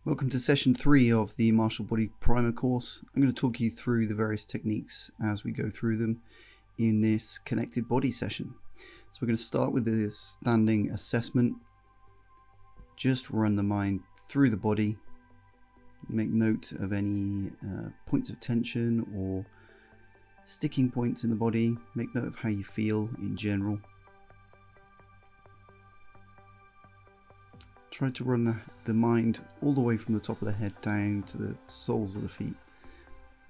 Welcome to session 3 of the MartialBody Primer course. I'm going to talk you through the various techniques as we go through them in this connected body session. So we're going to start with the standing assessment. Just run the mind through the body. Make note of any points of tension or sticking points in the body. Make note of how you feel in general. Try to run the mind all the way from the top of the head down to the soles of the feet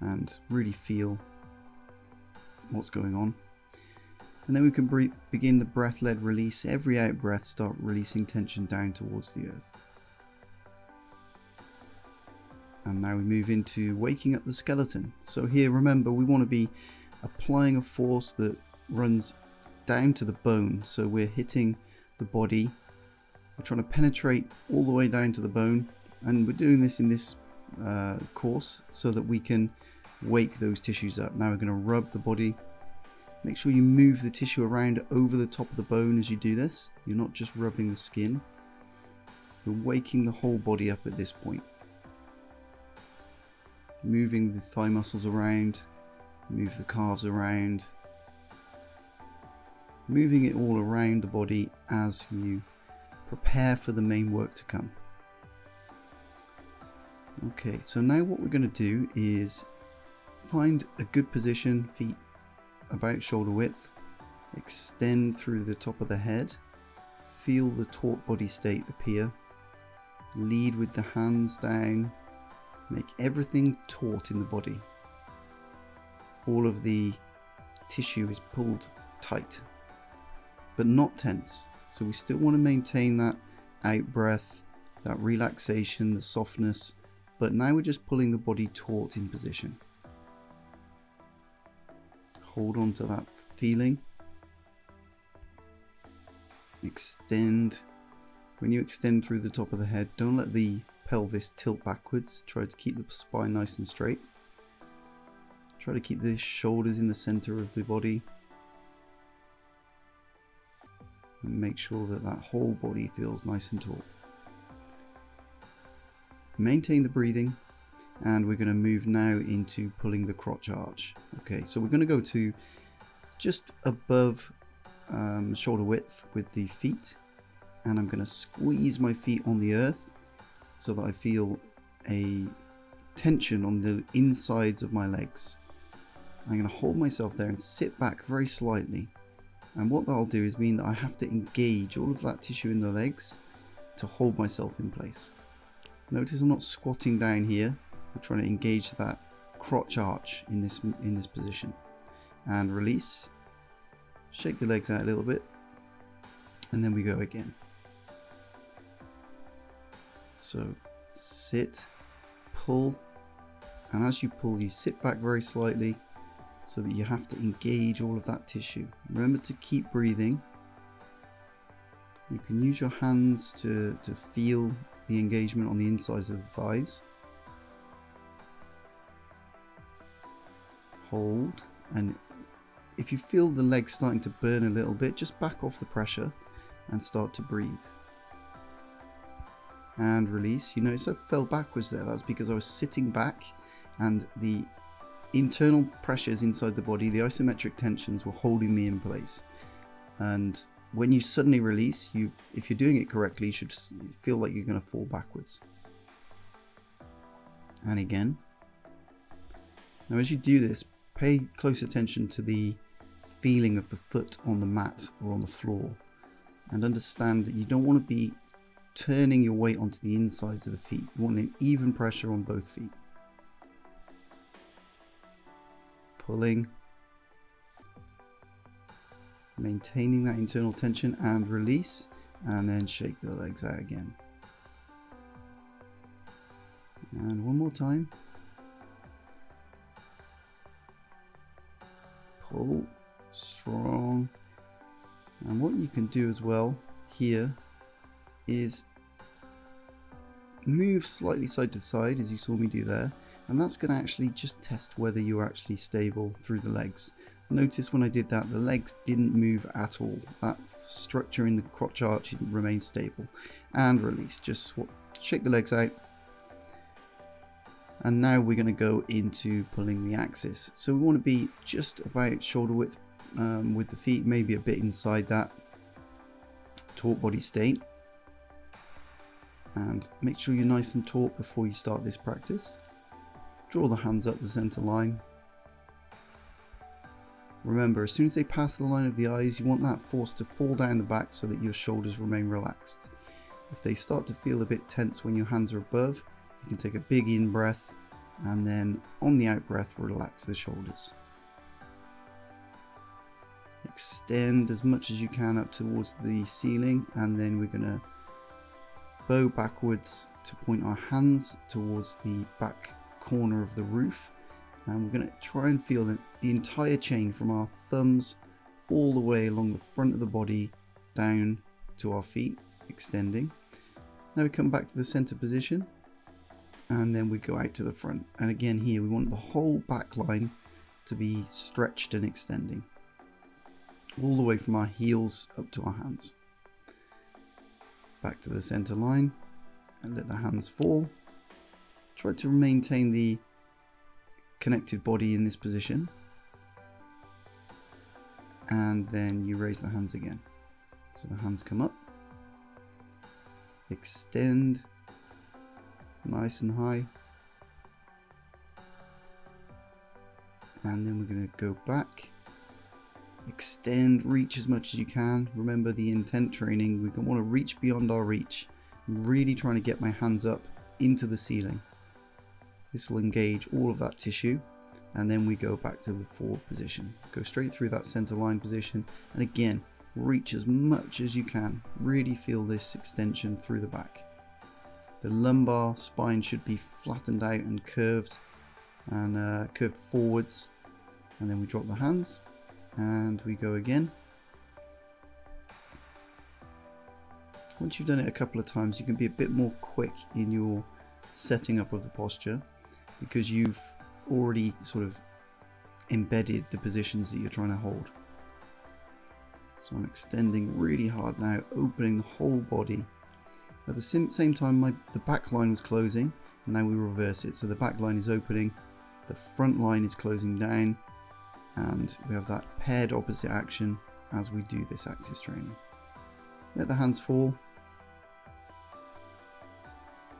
and really feel what's going on. And then we can begin the breath-led release. Every out breath, start releasing tension down towards the earth. And now we move into waking up the skeleton. So here, remember, we want to be applying a force that runs down to the bone. So we're hitting the body. We're trying to penetrate all the way down to the bone, and we're doing this in this course so that we can wake those tissues up. Now we're going to rub the body. Make sure you move the tissue around over the top of the bone as you do this. You're not just rubbing the skin. You're waking the whole body up at this point. Moving the thigh muscles around, move the calves around, moving it all around the body as you prepare for the main work to come. Okay, so now what we're going to do is find a good position, feet about shoulder width, extend through the top of the head, feel the taut body state appear, lead with the hands down, make everything taut in the body. All of the tissue is pulled tight, but not tense. So we still want to maintain that out breath, that relaxation, the softness, but now we're just pulling the body taut in position. Hold on to that feeling. Extend. When you extend through the top of the head, don't let the pelvis tilt backwards. Try to keep the spine nice and straight. Try to keep the shoulders in the center of the body. And make sure that that whole body feels nice and taut. Maintain the breathing, and we're going to move now into pulling the crotch arch. Okay, so we're going to go to just above shoulder width with the feet, and I'm going to squeeze my feet on the earth so that I feel a tension on the insides of my legs. I'm going to hold myself there and sit back very slightly. And what that'll do is mean that I have to engage all of that tissue in the legs to hold myself in place. Notice I'm not squatting down here. We're trying to engage that crotch arch in this position. And release. Shake the legs out a little bit. And then we go again. So sit, pull. And as you pull, you sit back very slightly, so that you have to engage all of that tissue. Remember to keep breathing. You can use your hands to feel the engagement on the insides of the thighs. Hold, and if you feel the legs starting to burn a little bit, just back off the pressure and start to breathe. And release. You notice I fell backwards there. That's because I was sitting back and the internal pressures inside the body, the isometric tensions, were holding me in place. And when you suddenly release, if you're doing it correctly, you should feel like you're going to fall backwards. And again. Now as you do this, pay close attention to the feeling of the foot on the mat or on the floor, and understand that you don't want to be turning your weight onto the insides of the feet. You want an even pressure on both feet. Pulling, maintaining that internal tension, and release, and then shake the legs out again. And one more time. Pull, strong. And what you can do as well here is move slightly side to side, as you saw me do there. And that's going to actually just test whether you're actually stable through the legs. Notice when I did that, the legs didn't move at all. That structure in the crotch arch remains stable. And release. Just shake the legs out. And now we're going to go into pulling the axis. So we want to be just about shoulder width with the feet, maybe a bit inside that taut body state. And make sure you're nice and taut before you start this practice. Draw the hands up the center line. Remember, as soon as they pass the line of the eyes, you want that force to fall down the back so that your shoulders remain relaxed. If they start to feel a bit tense when your hands are above, you can take a big in breath and then on the out breath relax the shoulders. Extend as much as you can up towards the ceiling, and then we're going to bow backwards to point our hands towards the back corner of the roof, and we're going to try and feel the entire chain from our thumbs all the way along the front of the body down to our feet, extending. Now we come back to the center position, and then we go out to the front, and again here we want the whole back line to be stretched and extending all the way from our heels up to our hands. Back to the center line and let the hands fall. Try to maintain the connected body in this position, and then you raise the hands again. So the hands come up, extend nice and high, and then we're going to go back, extend, reach as much as you can. Remember the intent training, we want to reach beyond our reach. I'm really trying to get my hands up into the ceiling. This will engage all of that tissue, and then we go back to the forward position. Go straight through that center line position, and again reach as much as you can. Really feel this extension through the back. The lumbar spine should be flattened out and curved forwards, and then we drop the hands and we go again. Once you've done it a couple of times, you can be a bit more quick in your setting up of the posture, because you've already sort of embedded the positions that you're trying to hold. So I'm extending really hard now, opening the whole body. At the same time, the back line was closing, and now we reverse it. So the back line is opening, the front line is closing down, and we have that paired opposite action as we do this axis training. Let the hands fall.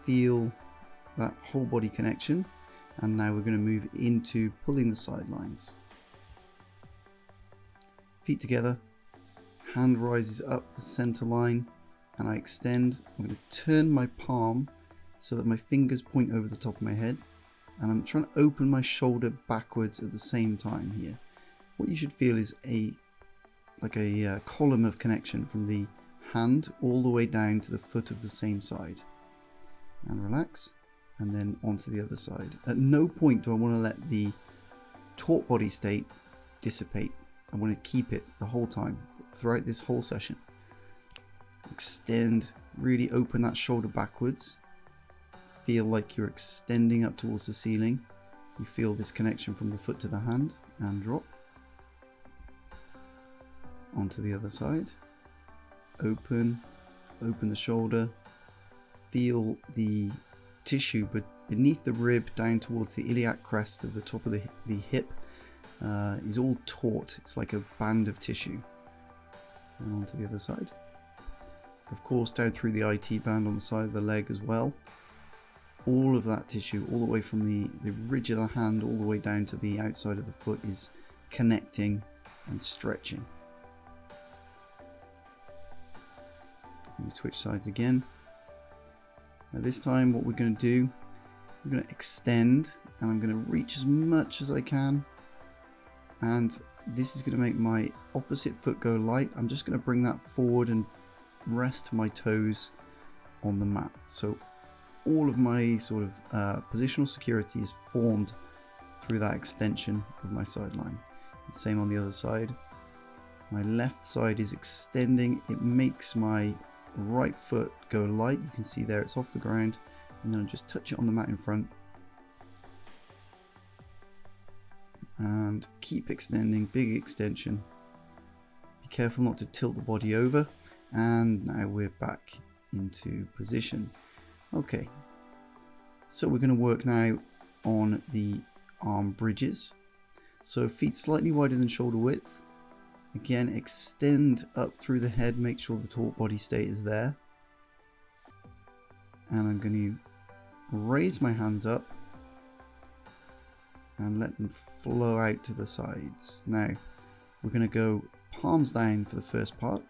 Feel that whole body connection, and now we're going to move into pulling the sidelines. Feet together, hand rises up the center line, and I extend. I'm going to turn my palm so that my fingers point over the top of my head, and I'm trying to open my shoulder backwards at the same time here. What you should feel is a column of connection from the hand all the way down to the foot of the same side. And relax, and then onto the other side. At no point do I want to let the taut body state dissipate. I want to keep it the whole time, throughout this whole session. Extend, really open that shoulder backwards. Feel like you're extending up towards the ceiling. You feel this connection from the foot to the hand, and drop. Onto the other side. Open the shoulder. Feel the tissue but beneath the rib down towards the iliac crest of the top of the hip is all taut. It's like a band of tissue. And onto the other side. Of course, down through the IT band on the side of the leg as well. All of that tissue, all the way from the ridge of the hand all the way down to the outside of the foot, is connecting and stretching. And we switch sides again. Now this time what we're going to do, we're going to extend, and I'm going to reach as much as I can, and this is going to make my opposite foot go light. I'm just going to bring that forward and rest my toes on the mat. So all of my sort of positional security is formed through that extension of my sideline. Same on the other side. My left side is extending. It makes my right foot go light. You can see there it's off the ground, and then I just touch it on the mat in front and keep extending, big extension. Be careful not to tilt the body over, and now we're back into position. Okay, so we're going to work now on the arm bridges. So feet slightly wider than shoulder width. Again, extend up through the head, make sure the taut body state is there. And I'm going to raise my hands up and let them flow out to the sides. Now, we're going to go palms down for the first part.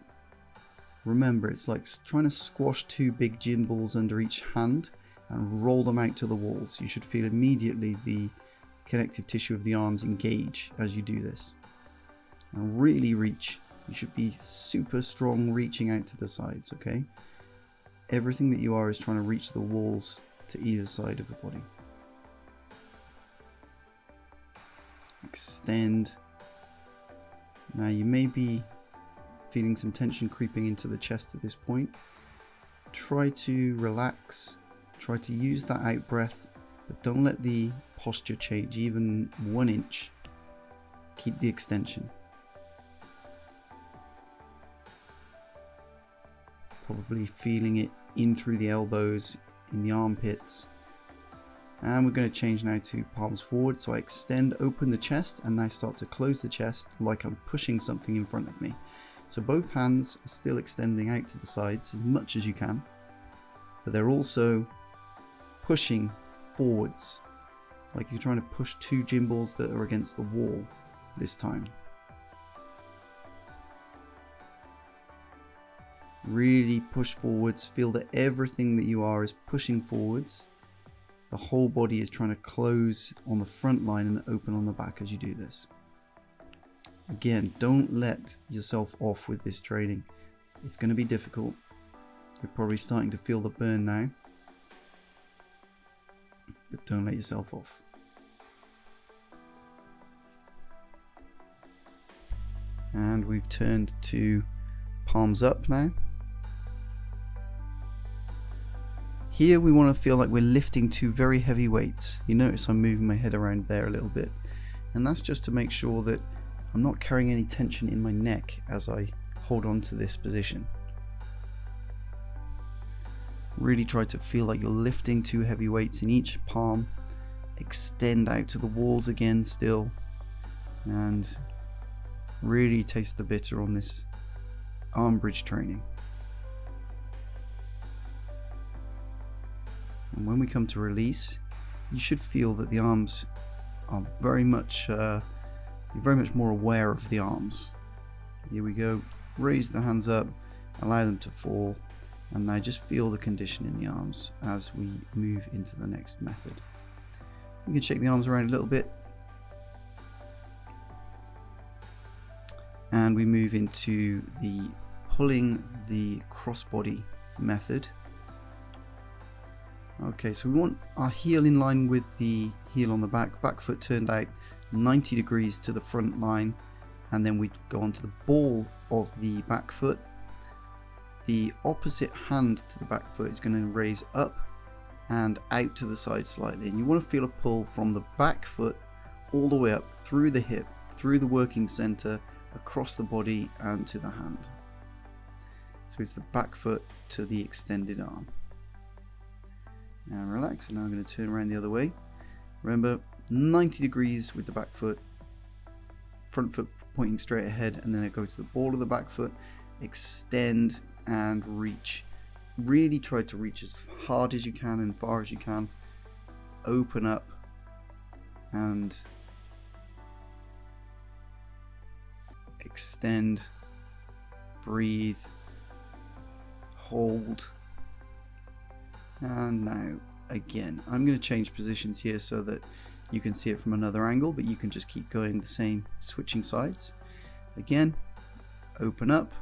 Remember, it's like trying to squash two big gym balls under each hand and roll them out to the walls. You should feel immediately the connective tissue of the arms engage as you do this. And really reach. You should be super strong reaching out to the sides, okay? Everything that you are is trying to reach the walls to either side of the body. Extend. Now you may be feeling some tension creeping into the chest at this point. Try to relax. Try to use that out breath, but don't let the posture change even 1 inch. Keep the extension. Probably feeling it in through the elbows, in the armpits. And we're going to change now to palms forward. So I extend, open the chest, and now start to close the chest like I'm pushing something in front of me. So both hands are still extending out to the sides as much as you can, but they're also pushing forwards, like you're trying to push two gym balls that are against the wall this time. Really push forwards. Feel that everything that you are is pushing forwards. The whole body is trying to close on the front line and open on the back as you do this. Again, don't let yourself off with this training. It's going to be difficult. You're probably starting to feel the burn now. But don't let yourself off. And we've turned to palms up now. Here we want to feel like we're lifting two very heavy weights. You notice I'm moving my head around there a little bit. And that's just to make sure that I'm not carrying any tension in my neck as I hold on to this position. Really try to feel like you're lifting two heavy weights in each palm. Extend out to the walls again still. And really taste the bitter on this arm bridge training. And when we come to release, you should feel that the arms are very much, you're very much more aware of the arms. Here we go. Raise the hands up, allow them to fall, and now just feel the condition in the arms as we move into the next method. You can shake the arms around a little bit. And we move into the pulling the crossbody method. Okay, so we want our heel in line with the heel on the back foot turned out 90 degrees to the front line, and then we go onto the ball of the back foot. The opposite hand to the back foot is going to raise up and out to the side slightly, and you want to feel a pull from the back foot all the way up through the hip, through the working center, across the body and to the hand. So it's the back foot to the extended arm. Now relax, and now I'm going to turn around the other way. Remember, 90 degrees with the back foot, front foot pointing straight ahead, and then I go to the ball of the back foot, extend and reach. Really try to reach as hard as you can and far as you can. Open up and extend, breathe, hold. And now again, I'm going to change positions here so that you can see it from another angle, but you can just keep going the same, switching sides. Again, open up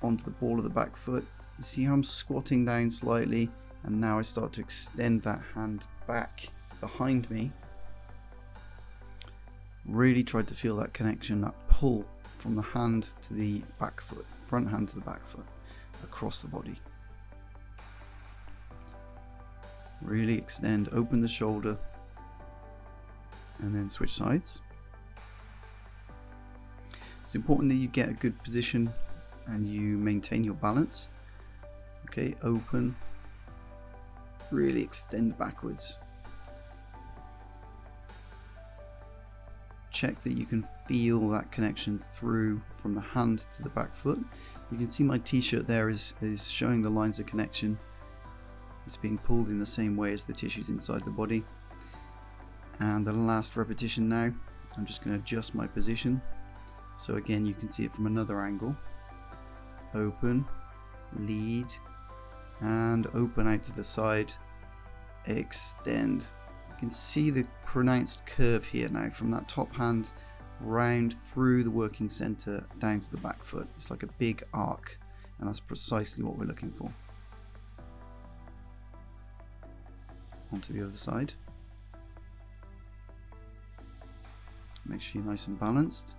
onto the ball of the back foot. You see how I'm squatting down slightly, and now I start to extend that hand back behind me. Really try to feel that connection, that pull from the hand to the back foot, front hand to the back foot, across the body. Really extend, open the shoulder, and then switch sides. It's important that you get a good position and you maintain your balance. Okay, open, really extend backwards. check that you can feel that connection through from the hand to the back foot. You can see my t-shirt there is showing the lines of connection. It's being pulled in the same way as the tissues inside the body. And the last repetition now, I'm just going to adjust my position. So again, you can see it from another angle. Open, lead, and open out to the side, extend. You can see the pronounced curve here now from that top hand round through the working center down to the back foot. It's like a big arc, and that's precisely what we're looking for. Onto the other side. Make sure you're nice and balanced.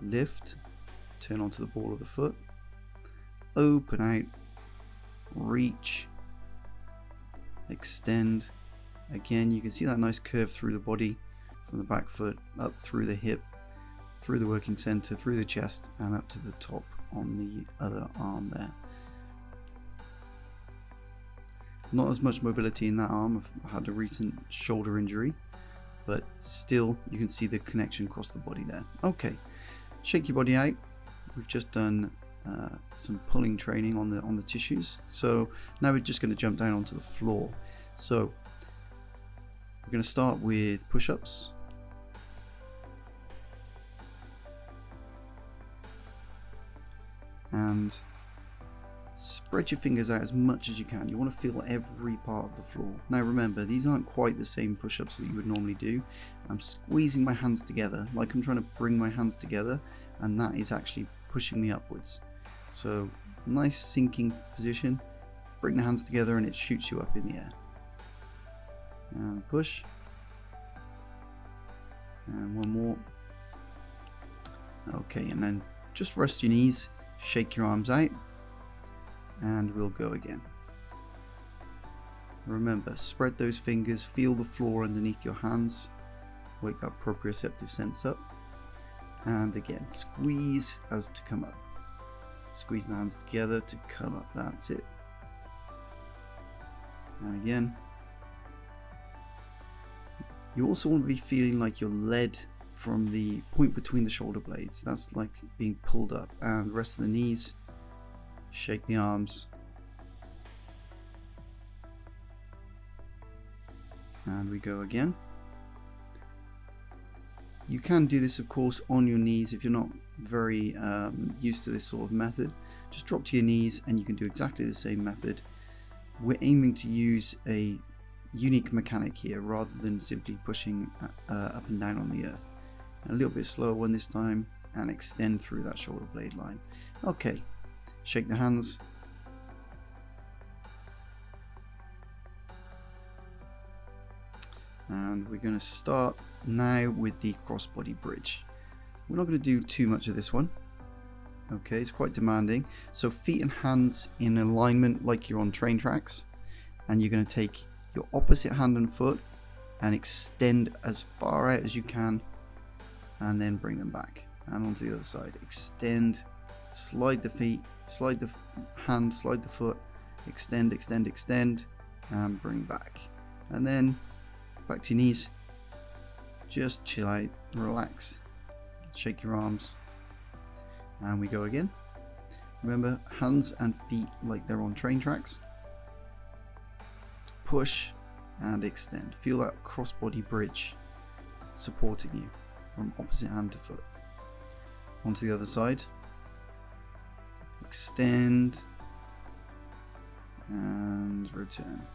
Lift, turn onto the ball of the foot, open out, reach, extend. Again, you can see that nice curve through the body from the back foot up through the hip, through the working center, through the chest, and up to the top on the other arm there. Not as much mobility in that arm. I've had a recent shoulder injury, but still you can see the connection across the body there. Okay, shake your body out. We've just done some pulling training on the tissues, so now we're just going to jump down onto the floor. So we're going to start with push-ups. And spread your fingers out as much as you can. You want to feel every part of the floor. Now remember, these aren't quite the same push-ups that you would normally do. I'm squeezing my hands together like I'm trying to bring my hands together, and that is actually pushing me upwards. So nice sinking position, bring the hands together and it shoots you up in the air. And push. And one more. Okay, and then just rest your knees, shake your arms out, and we'll go again. Remember, spread those fingers, feel the floor underneath your hands, wake that proprioceptive sense up, and again, squeeze as to come up. Squeeze the hands together to come up, that's it. And again. You also want to be feeling like you're led from the point between the shoulder blades. That's like being pulled up. And rest of the knees, shake the arms. And we go again. You can do this, of course, on your knees if you're not very used to this sort of method. Just drop to your knees and you can do exactly the same method. We're aiming to use a unique mechanic here rather than simply pushing up and down on the earth. A little bit slower one this time, and extend through that shoulder blade line. Okay, shake the hands. And we're going to start now with the crossbody bridge. We're not going to do too much of this one. Okay, it's quite demanding. So feet and hands in alignment like you're on train tracks, and you're going to take your opposite hand and foot and extend as far out as you can, and then bring them back and onto the other side. Extend, slide the feet, slide the hand, slide the foot, extend, extend, extend, and bring back. And then back to your knees. Just chill out, relax, shake your arms, and we go again. Remember, hands and feet like they're on train tracks. Push and extend. Feel that crossbody bridge supporting you from opposite hand to foot. Onto the other side. Extend and return.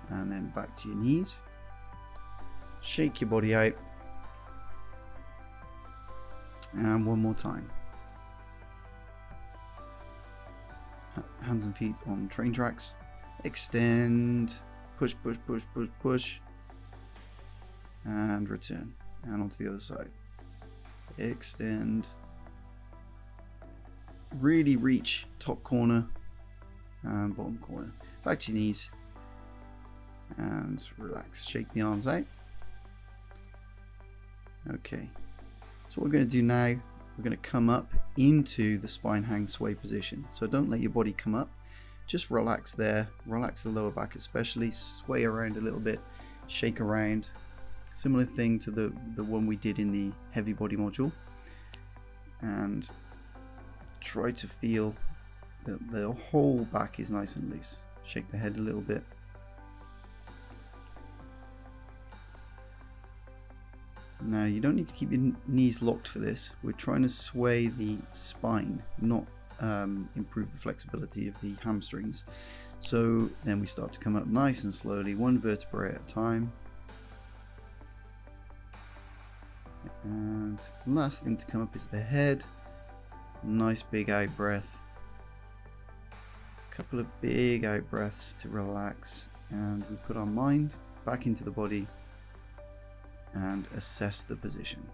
And then back to your knees. Shake your body out. And one more time. Hands and feet on train tracks. Extend, push, push, push, push, push, and return. And onto the other side. Extend. Really reach top corner and bottom corner. Back to your knees. And relax. Shake the arms out. Okay. So what we're going to do now, we're going to come up into the spine hang sway position. So don't let your body come up. Just relax there, relax the lower back especially, sway around a little bit, shake around, Similar thing to the one we did in the heavy body module, and try to feel that the whole back is nice and loose. Shake the head a little bit. Now you don't need to keep your knees locked for this. We're trying to sway the spine, not improve the flexibility of the hamstrings. So then we start to come up nice and slowly, one vertebrae at a time. And last thing to come up is the head. Nice big out breath. A couple of big out breaths to relax, and we put our mind back into the body and assess the position.